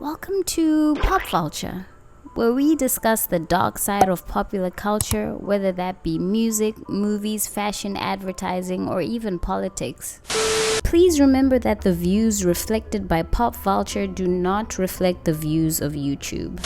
Welcome to Pop Vulture, where we discuss the dark side of popular culture, whether that be music, movies, fashion, advertising, or even politics. Please remember that the views reflected by Pop Vulture do not reflect the views of YouTube.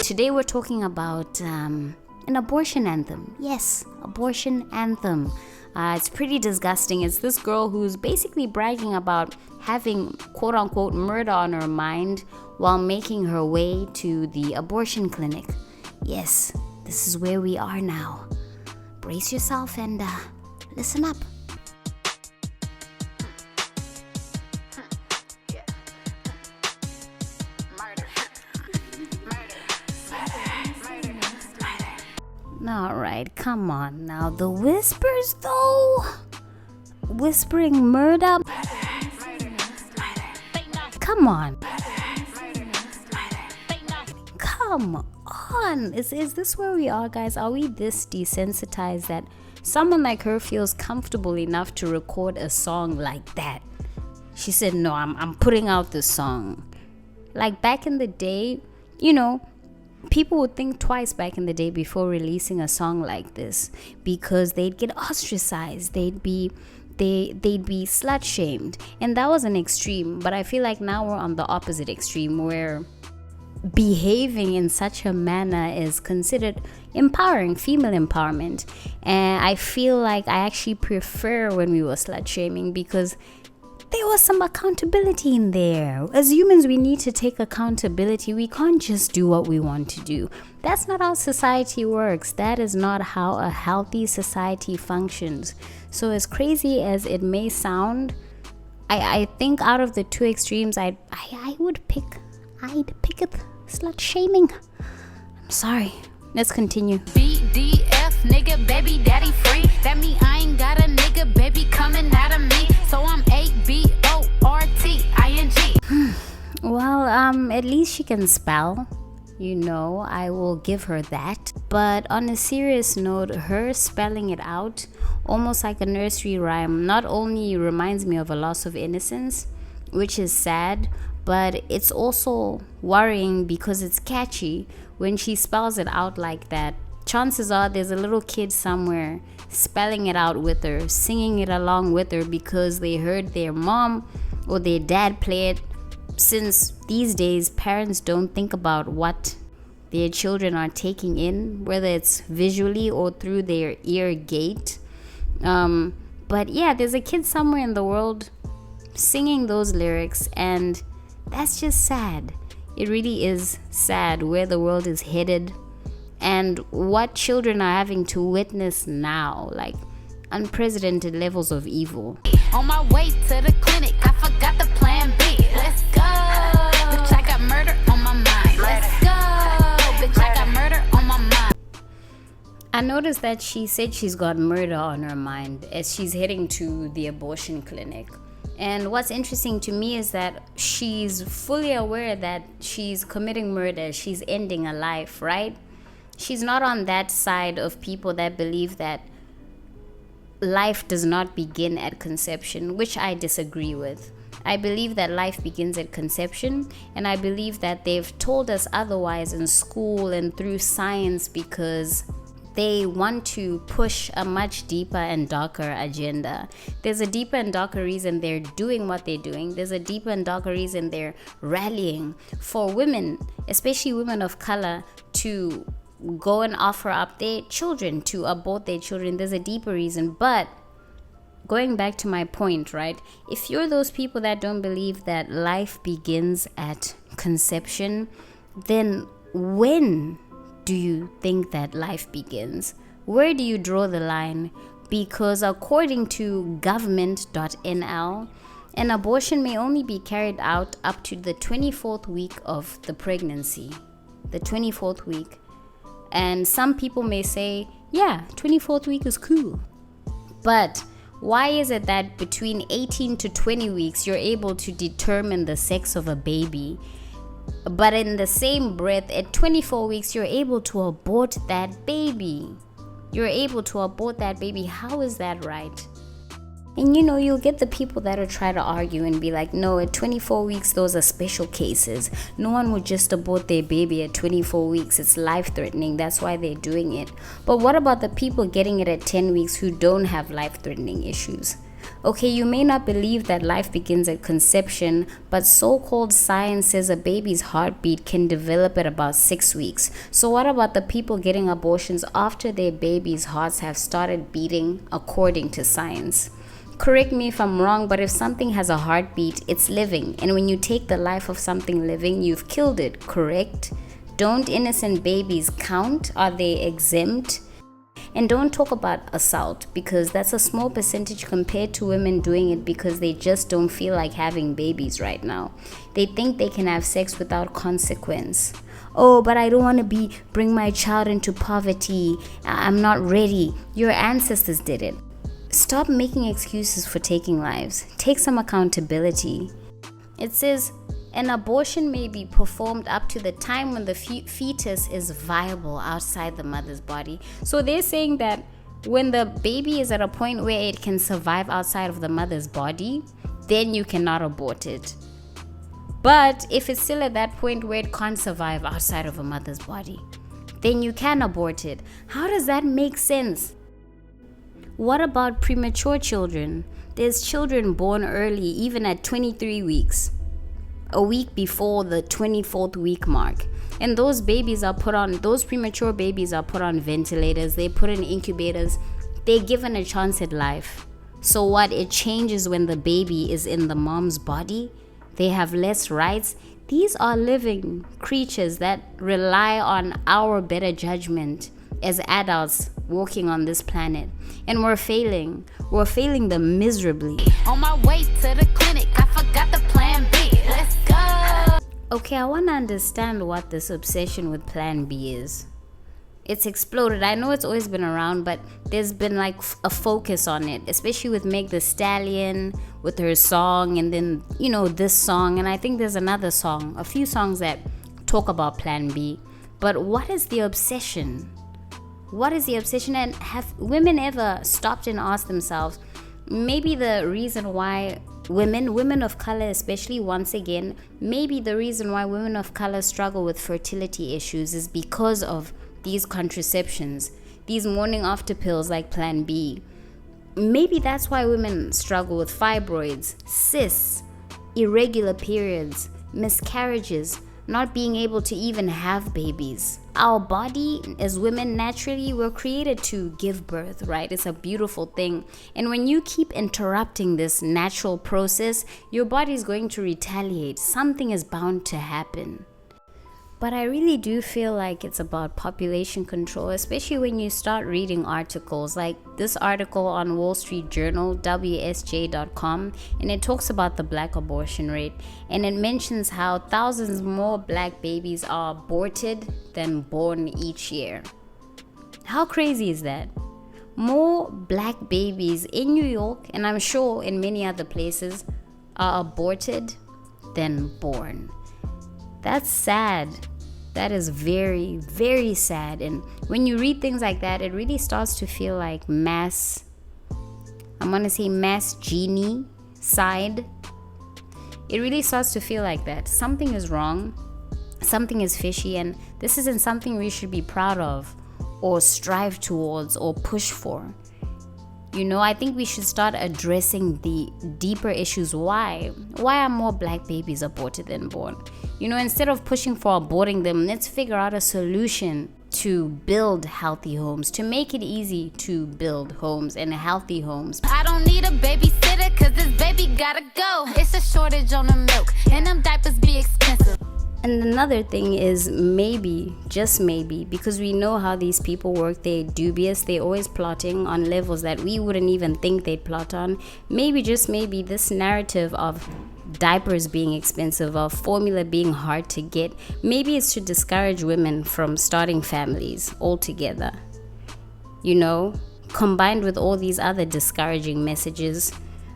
Today we're talking about an abortion anthem. Yes, abortion anthem. It's pretty disgusting. It's this girl who's basically bragging about having quote-unquote murder on her mind while making her way to the abortion clinic. Yes, this is where we are now. Brace yourself and listen up. Alright, come on now. The whispers though? Whispering murder? Come on. Come on. Is this where we are, guys? Are we this desensitized that someone like her feels comfortable enough to record a song like that? She said, no, I'm putting out this song. Like back in the day, people would think twice back in the day before releasing a song like this because they'd get ostracized. They'd be slut shamed, and that was an extreme. But I feel like now we're on the opposite extreme where behaving in such a manner is considered empowering, female empowerment. And I feel like I actually prefer when we were slut shaming because there was some accountability in there. As humans, we need to take accountability. We can't just do what we want to do. That's not how society works. That is not how a healthy society functions. So as crazy as it may sound, I think out of the two extremes, I'd pick it slut shaming. I'm sorry. Let's continue. BDF, nigga, baby daddy free. That mean I ain't got a nigga, baby coming out of me. So I'm ABORTING. Well, at least she can spell. I will give her that. But on a serious note, her spelling it out, almost like a nursery rhyme, not only reminds me of a loss of innocence, which is sad, but it's also worrying because it's catchy. When she spells it out like that, chances are there's a little kid somewhere spelling it out with her, singing it along with her because they heard their mom or their dad play it. Since these days parents don't think about what their children are taking in, whether it's visually or through their ear gate. But yeah, there's a kid somewhere in the world singing those lyrics, and that's just sad. It really is sad where the world is headed and what children are having to witness now, like unprecedented levels of evil. On my way to the clinic, I forgot the plan B. Let's go. Bitch, I got murder on my mind. Let's go. Bitch, I got murder on my mind. I noticed that she said she's got murder on her mind as she's heading to the abortion clinic. And what's interesting to me is that she's fully aware that she's committing murder, she's ending a life, right? She's not on that side of people that believe that life does not begin at conception, which I disagree with. I believe that life begins at conception, and I believe that they've told us otherwise in school and through science because they want to push a much deeper and darker agenda. There's a deeper and darker reason they're doing what they're doing. There's a deeper and darker reason they're rallying for women, especially women of color, to go and offer up their children, to abort their children. There's a deeper reason. But going back to my point, right? If you're those people that don't believe that life begins at conception, then when do you think that life begins? Where do you draw the line? Because according to government.nl, an abortion may only be carried out up to the 24th week of the pregnancy. The 24th week. And some people may say, yeah, 24th week is cool. But why is it that between 18 to 20 weeks you're able to determine the sex of a baby, but in the same breath at 24 weeks you're able to abort that baby? You're able to abort that baby. How is that right? And you'll get the people that'll try to argue and be like, no, at 24 weeks, those are special cases. No one would just abort their baby at 24 weeks. It's life-threatening. That's why they're doing it. But what about the people getting it at 10 weeks who don't have life-threatening issues? Okay, you may not believe that life begins at conception, but so-called science says a baby's heartbeat can develop at about 6 weeks. So what about the people getting abortions after their babies' hearts have started beating according to science? Correct me if I'm wrong, but if something has a heartbeat, it's living. And when you take the life of something living, you've killed it, correct? Don't innocent babies count? Are they exempt? And don't talk about assault, because that's a small percentage compared to women doing it because they just don't feel like having babies right now. They think they can have sex without consequence. Oh, but I don't want to bring my child into poverty. I'm not ready. Your ancestors did it. Stop making excuses for taking lives. Take some accountability. It says an abortion may be performed up to the time when the fetus is viable outside the mother's body. So they're saying that when the baby is at a point where it can survive outside of the mother's body, then you cannot abort it. But if it's still at that point where it can't survive outside of a mother's body, then you can abort it. How does that make sense? What about premature children? There's children born early, even at 23 weeks, a week before the 24th week mark. And those premature babies are put on ventilators, they're put in incubators, they're given a chance at life. So what? It changes when the baby is in the mom's body? They have less rights? These are living creatures that rely on our better judgment as adults walking on this planet, and we're failing them miserably. On my way to the clinic, I forgot the plan B. Let's go. Okay, I want to understand what this obsession with plan B is. It's exploded. I know it's always been around, but there's been like a focus on it, especially with Meg Thee Stallion with her song, and then this song, and I think there's a few songs that talk about plan B. But what is the obsession? What is the obsession? And have women ever stopped and asked themselves, maybe the reason why women of color especially, once again, maybe the reason why women of color struggle with fertility issues is because of these contraceptions, these morning after pills like Plan B. Maybe that's why women struggle with fibroids, cysts, irregular periods, miscarriages, not being able to even have babies. Our body as women, naturally, we're created to give birth, right? It's a beautiful thing. And when you keep interrupting this natural process, your body is going to retaliate. Something is bound to happen. But I really do feel like it's about population control, especially when you start reading articles like this article on Wall Street Journal, WSJ.com, and it talks about the black abortion rate, and it mentions how thousands more black babies are aborted than born each year. How crazy is that? More black babies in New York, and I'm sure in many other places, are aborted than born. That's sad. That is very, very sad. And when you read things like that, it really starts to feel like mass genocide. It really starts to feel like that. Something is wrong. Something is fishy. And this isn't something we should be proud of or strive towards or push for. I think we should start addressing the deeper issues. Why are more black babies aborted than born? Instead of pushing for aborting them, let's figure out a solution to build healthy homes, to make it easy to build homes and healthy homes. I don't need a babysitter, cause this baby gotta go. It's a shortage on the milk, and them diapers be expensive. And another thing is maybe, just maybe, because we know how these people work, they're dubious, they're always plotting on levels that we wouldn't even think they'd plot on. Maybe, just maybe, this narrative of diapers being expensive, of formula being hard to get, maybe it's to discourage women from starting families altogether. Combined with all these other discouraging messages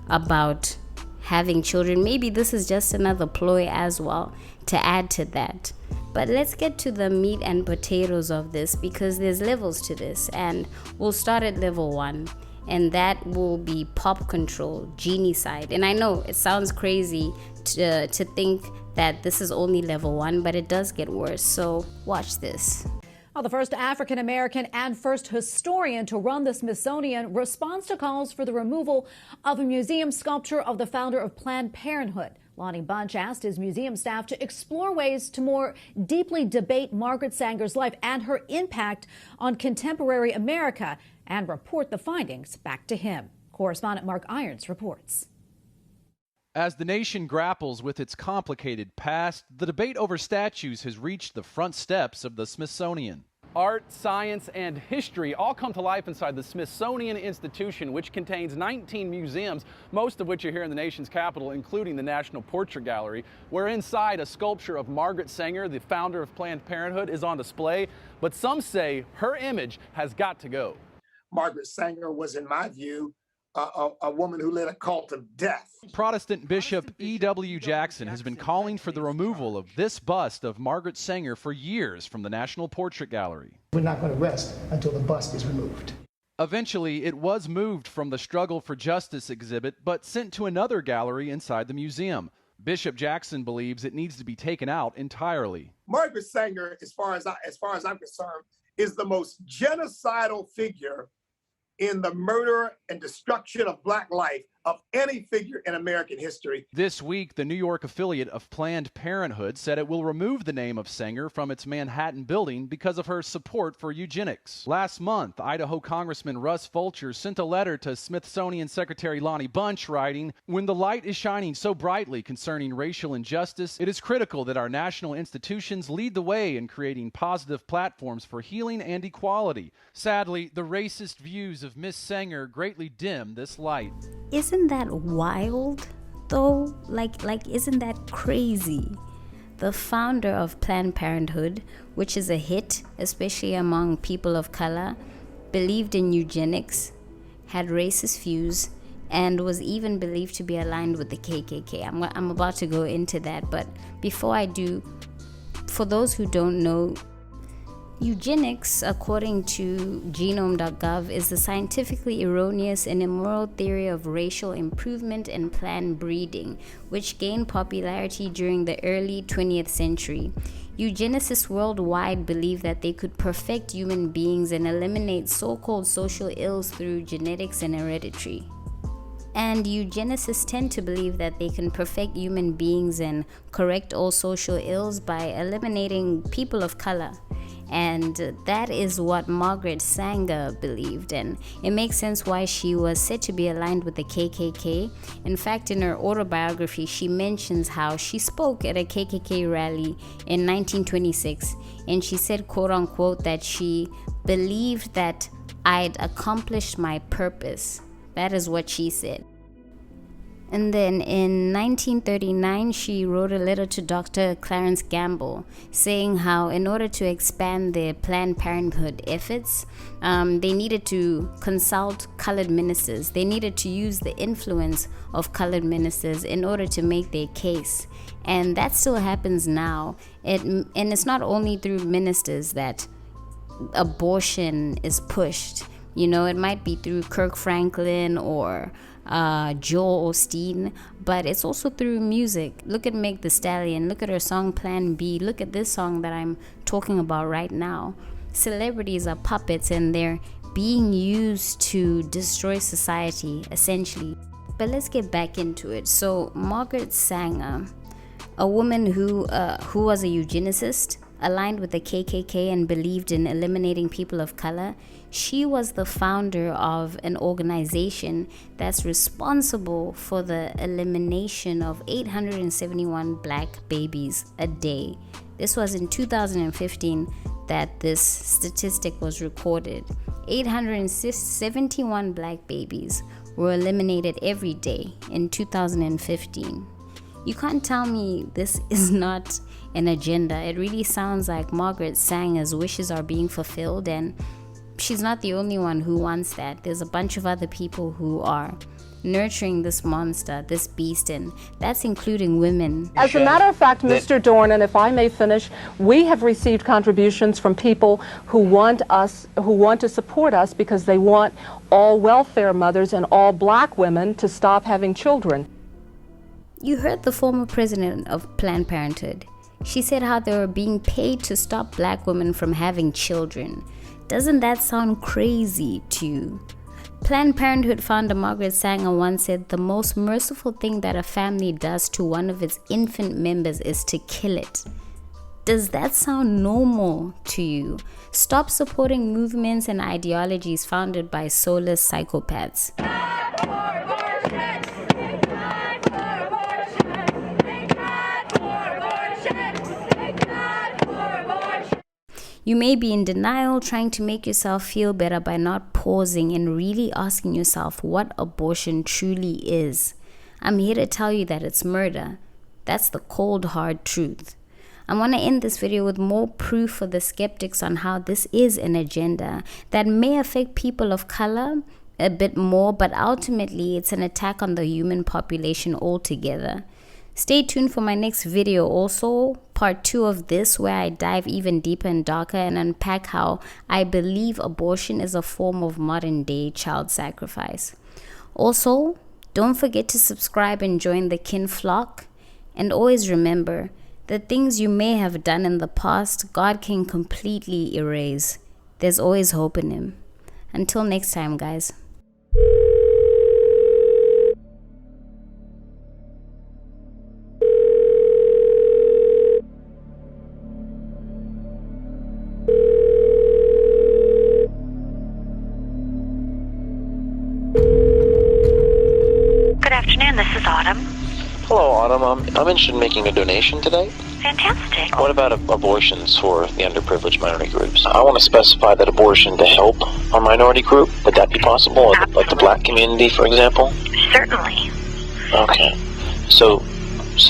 about having children, maybe this is just another ploy as well to add to that. But let's get to the meat and potatoes of this, because there's levels to this, and we'll start at level 1. and that will be pop control, genie side. And I know it sounds crazy to think that this is only level 1, but it does get worse. So watch this. Well, the first African American and first historian to run the Smithsonian responds to calls for the removal of a museum sculpture of the founder of Planned Parenthood. Lonnie Bunch asked his museum staff to explore ways to more deeply debate Margaret Sanger's life and her impact on contemporary America and report the findings back to him. Correspondent Mark Irons reports. As the nation grapples with its complicated past, the debate over statues has reached the front steps of the Smithsonian. Art, science, and history all come to life inside the Smithsonian Institution, which contains 19 museums, most of which are here in the nation's capital, including the National Portrait Gallery, where inside a sculpture of Margaret Sanger, the founder of Planned Parenthood, is on display. But some say her image has got to go. Margaret Sanger was, in my view, a woman who led a cult of death. Protestant Bishop E.W. Jackson has been calling for the removal of this bust of Margaret Sanger for years from the National Portrait Gallery. We're not going to rest until the bust is removed. Eventually, it was moved from the Struggle for Justice exhibit, but sent to another gallery inside the museum. Bishop Jackson believes it needs to be taken out entirely. Margaret Sanger, as far as I'm concerned, is the most genocidal figure in the murder and destruction of Black life of any figure in American history. This week, the New York affiliate of Planned Parenthood said it will remove the name of Sanger from its Manhattan building because of her support for eugenics. Last month, Idaho Congressman Russ Fulcher sent a letter to Smithsonian Secretary Lonnie Bunch writing, "When the light is shining so brightly concerning racial injustice, it is critical that our national institutions lead the way in creating positive platforms for healing and equality. Sadly, the racist views of Miss Sanger greatly dim this light." Isn't that wild though? Like isn't that crazy? The founder of Planned Parenthood, which is a hit especially among people of color, believed in eugenics, had racist views, and was even believed to be aligned with the KKK. I'm about to go into that, but before I do, for those who don't know, eugenics, according to genome.gov, is the scientifically erroneous and immoral theory of racial improvement and planned breeding, which gained popularity during the early 20th century. Eugenicists worldwide believe that they could perfect human beings and eliminate so-called social ills through genetics and heredity. And eugenicists tend to believe that they can perfect human beings and correct all social ills by eliminating people of color. And that is what Margaret Sanger believed, and it makes sense why she was said to be aligned with the KKK. In fact, in her autobiography, she mentions how she spoke at a KKK rally in 1926, and she said, quote unquote, that she believed that I'd accomplished my purpose. That is what she said. And then in 1939, she wrote a letter to Dr. Clarence Gamble saying how in order to expand their Planned Parenthood efforts, they needed to consult colored ministers. They needed to use the influence of colored ministers in order to make their case. And that still happens now. And it's not only through ministers that abortion is pushed. You know, it might be through Kirk Franklin or Joel Osteen, but it's also through music. Look at Meg Thee Stallion. Look at her song Plan B. Look at this song that I'm talking about right now. Celebrities are puppets and they're being used to destroy society, essentially. But let's get back into it. So Margaret Sanger, a woman who was a eugenicist, aligned with the KKK and believed in eliminating people of color, she was the founder of an organization that's responsible for the elimination of 871 black babies a day. This was in 2015 that this statistic was recorded. 871 black babies were eliminated every day in 2015. You can't tell me this is not an agenda. It really sounds like Margaret Sanger's wishes are being fulfilled, and she's not the only one who wants that. There's a bunch of other people who are nurturing this monster, this beast, and that's including women. As a matter of fact, Mr. Dornan, if I may finish, we have received contributions from people who want to support us because they want all welfare mothers and all black women to stop having children. You heard the former president of Planned Parenthood. She said how they were being paid to stop black women from having children. Doesn't that sound crazy to you? Planned Parenthood founder Margaret Sanger once said the most merciful thing that a family does to one of its infant members is to kill it. Does that sound normal to you? Stop supporting movements and ideologies founded by soulless psychopaths. You may be in denial, trying to make yourself feel better by not pausing and really asking yourself what abortion truly is. I'm here to tell you that it's murder. That's the cold, hard truth. I want to end this video with more proof for the skeptics on how this is an agenda that may affect people of color a bit more, but ultimately it's an attack on the human population altogether. Stay tuned for my next video, also part 2 of this, where I dive even deeper and darker and unpack how I believe abortion is a form of modern day child sacrifice. Also, don't forget to subscribe and join the kin flock. And always remember, the things you may have done in the past, God can completely erase. There's always hope in Him. Until next time, guys. Good afternoon, this is Autumn. Hello, Autumn. I'm interested in making a donation today. Fantastic. What about abortions for the underprivileged minority groups? I want to specify that abortion to help a minority group. Would that be possible? Like the black community, for example? Certainly. Okay. So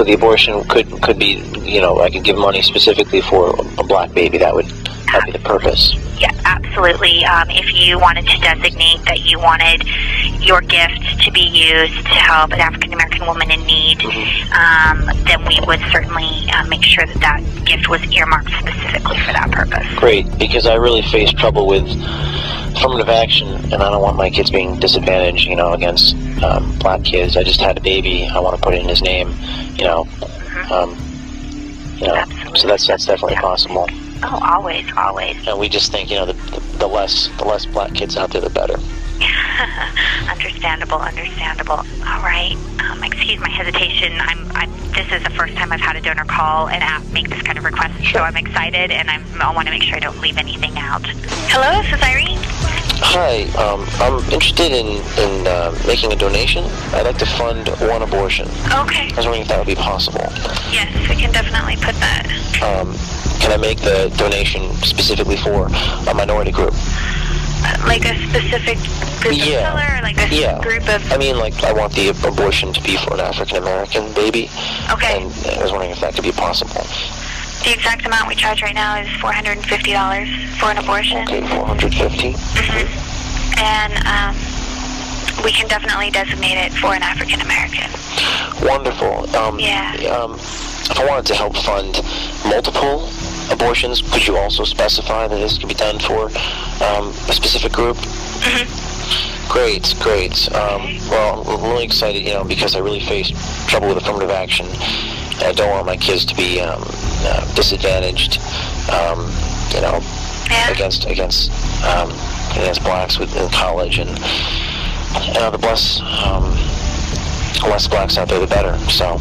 the abortion could be, I could give money specifically for a black baby. That'd be the purpose. Yeah, absolutely. If you wanted to designate that you wanted your gift to be used to help an African American woman in need, then we would certainly make sure that gift was earmarked specifically for that purpose. Great, because I really face trouble with affirmative action, and I don't want my kids being disadvantaged, against black kids. I just had a baby. I want to put it in his name, so that's definitely possible. Oh, always. And we just think, the less black kids out there, the better. Understandable. All right. Excuse my hesitation. This is the first time I've had a donor call and make this kind of request, so I'm excited, and I want to make sure I don't leave anything out. Hello, this is Irene. Hi, I'm interested in making a donation. I'd like to fund one abortion. Okay. I was wondering if that would be possible. Yes, we can definitely put that. Can I make the donation specifically for a minority group? Like a specific group of color, or like a group of... I want the abortion to be for an African American baby. Okay. And I was wondering if that could be possible. The exact amount we charge right now is $450 for an abortion. Okay, $450. And we can definitely designate it for an African American. Wonderful. If I wanted to help fund multiple abortions, could you also specify that this could be done for a specific group? Great. Well, I'm really excited, because I really face trouble with affirmative action. I don't want my kids to be disadvantaged, against blacks in college, and the less blacks out there, the better. So.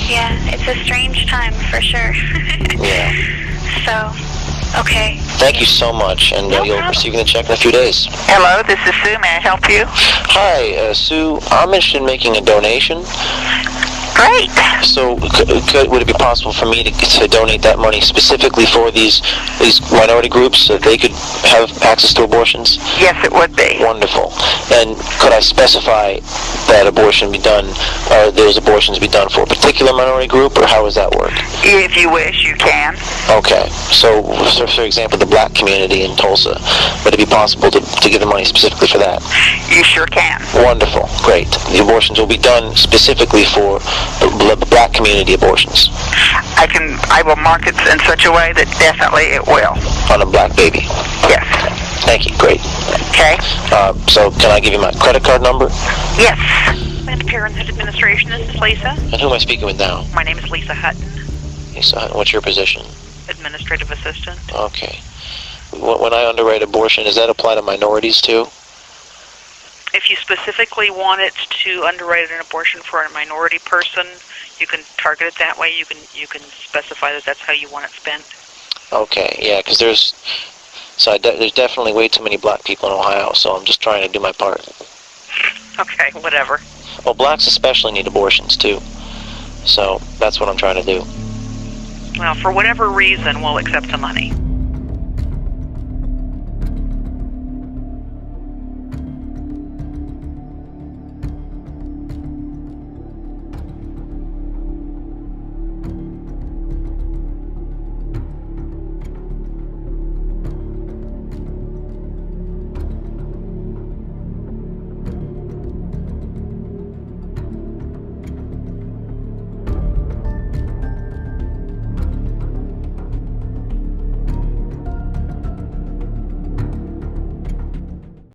Yeah, it's a strange time for sure. Yeah. So, okay. Thank you so much, and you'll be receiving the check in a few days. Hello, this is Sue. May I help you? Hi, Sue. I'm interested in making a donation. great. So would it be possible for me to donate that money specifically for these minority groups so they could have access to abortions? Yes, it would be. Wonderful. And could I specify that abortion be done, or those abortions be done for a particular minority group, or how does that work? If you wish, you can. Okay. So for example, the black community in Tulsa, would it be possible to give the money specifically for that? You sure can. Wonderful. Great. The abortions will be done specifically for the black community abortions. I will mark it in such a way that definitely it will. On a black baby? Yes. Thank you. Great. Okay. So can I give you my credit card number? Yes. Planned Parenthood Administration, this is Lisa. And who am I speaking with now? My name is Lisa Hutton, Lisa Hutton. What's your position? Administrative Assistant. Okay. When I underwrite abortion, does that apply to minorities too? If you specifically wanted to underwrite an abortion for a minority person, you can target it that way. You can specify that that's how you want it spent. Okay, yeah, because there's definitely way too many black people in Ohio, so I'm just trying to do my part. Okay, whatever. Well, blacks especially need abortions too, so that's what I'm trying to do. Well, for whatever reason, we'll accept the money.